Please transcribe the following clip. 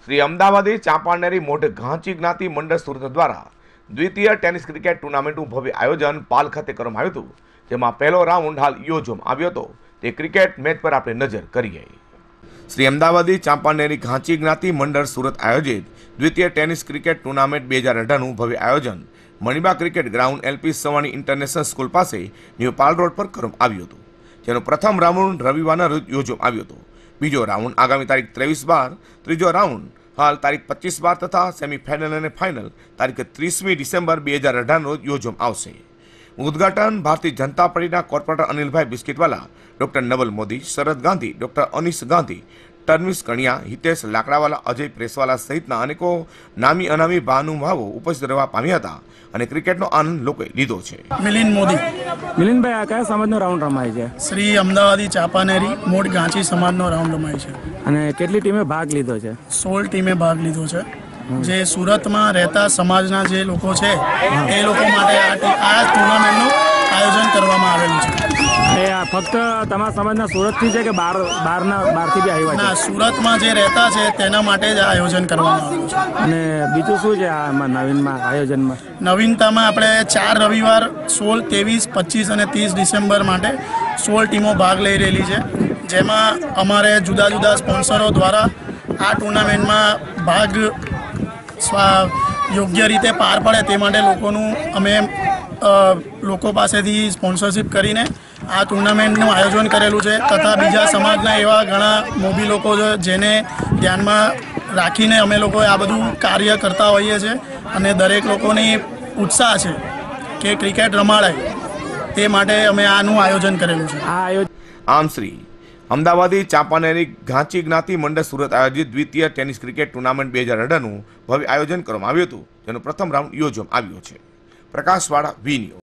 શ્રી અમદાવાદી ચાંપાનેરી મોઢ ઘાંચી જ્ઞાતિ મંડળ સુરત દ્વારા દ્વિતીય ટેનિસ ક્રિકેટ ટુર્નામેન્ટનું ભવ્ય આયોજન પાલ ખાતે કરવામાં આવ્યું હતું, જેમાં પહેલો રાઉન્ડ હાલ યોજવામાં આવ્યો હતો। તે ક્રિકેટ મેચ પર આપણે નજર કરીએ। શ્રી અમદાવાદી ચાંપાનેરી ઘાંચી જ્ઞાતિ મંડળ સુરત આયોજિત દ્વિતીય ટેનિસ ક્રિકેટ ટુર્નામેન્ટ 2018નું ભવ્ય આયોજન Maniba cricket ground LP Savani international school પાસે ન્યૂ પાલ રોડ પર કરવામાં આવ્યું હતું, જેનો પ્રથમ રાઉન્ડ રવિવારના રોજ યોજવામાં આવ્યો હતો। બીજો રાઉન્ડ આગામી તારીખ 23/12, ત્રીજો રાઉન્ડ હાલ તારીખ 25/12 તથા સેમીફાઇનલ અને ફાઇનલ તારીખ 30મી ડિસેમ્બર 2018 રોજ યોજવામાં આવશે। ઉદ્ઘાટન ભારતીય જનતા પાર્ટીના કોર્પોરેટર અનિલભાઈ બિસ્કિટવાલા, ડોક્ટર નવલ મોદી, શરદ ગાંધી, ડોક્ટર અનીસ ગાંધી, ટર્મિસ કણિયા, હિતેશ લાકડાવાલા, અજય પ્રેસવાલા સહિતના અનેકો નામી અનામી મહાનુભાવો ઉપસ્થિત રહેવા પામ્યા હતા અને ક્રિકેટનો આનંદ લોકોએ લીધો છે। મિલિંદ મોદી। મિલિંદભાઈ, આ કયા સમાજનો રાઉન્ડ રમાય છે? શ્રી અમદાવાદી ચાંપાનેરી મોઢ ઘાંચી સમાજનો રાઉન્ડ રમાય છે। અને કેટલી ટીમે ભાગ લીધો છે? 16 ટીમે ભાગ લીધો છે। જે સુરતમાં રહેતા સમાજના જે લોકો છે એ લોકો માટે આ ટુર્નામેન્ટનું આયોજન કરવામાં આવેલું છે। એ ફક્ત તમારા સમાજના સુરતથી છે કે બહારથી બી આવ્યા છે? ના, સુરતમાં જે રહેતા છે તેના માટે જ આયોજન કરવામાં આવેલું છે। અને બીજું શું છે આમાં નવીનમાં આયોજનમાં? નવીનતામાં આપણે 4 રવિવાર 16, 23, 25 અને 30 ડિસેમ્બર માટે 16 ટીમો ભાગ લઈ રહેલી છે, જેમાં અમારે જુદા જુદા સ્પોન્સરો દ્વારા આ ટુર્નામેન્ટમાં ભાગ યોગ્ય રીતે પાર પડે તે માટે અમે લોકો પાસેથી સ્પોન્સરશિપ કરીને આ ટુર્નામેન્ટનું આયોજન કરેલું છે। તથા બીજા સમાજના એવા ઘણા મોભી લોકો છે જેને ધ્યાનમાં રાખીને અમે લોકો આ બધું કાર્ય કરતા હોઈએ છીએ અને દરેક લોકોની ઉત્સાહ છે કે ક્રિકેટ રમાડાય તે માટે અમે આનું આયોજન કરેલું છે। આમ શ્રી અમદાવાદી ચાંપાનેરી ઘાંચી જ્ઞાતિ મંડળ સુરત આયોજિત દ્વિતીય ટેનિસ ક્રિકેટ ટુર્નામેન્ટ 2018નું ભવ્ય આયોજન કરવામાં આવ્યું હતું, જેનો પ્રથમ રાઉન્ડ યોજવામાં આવ્યો છે। પ્રકાશવાળા વી ન્યૂઝ।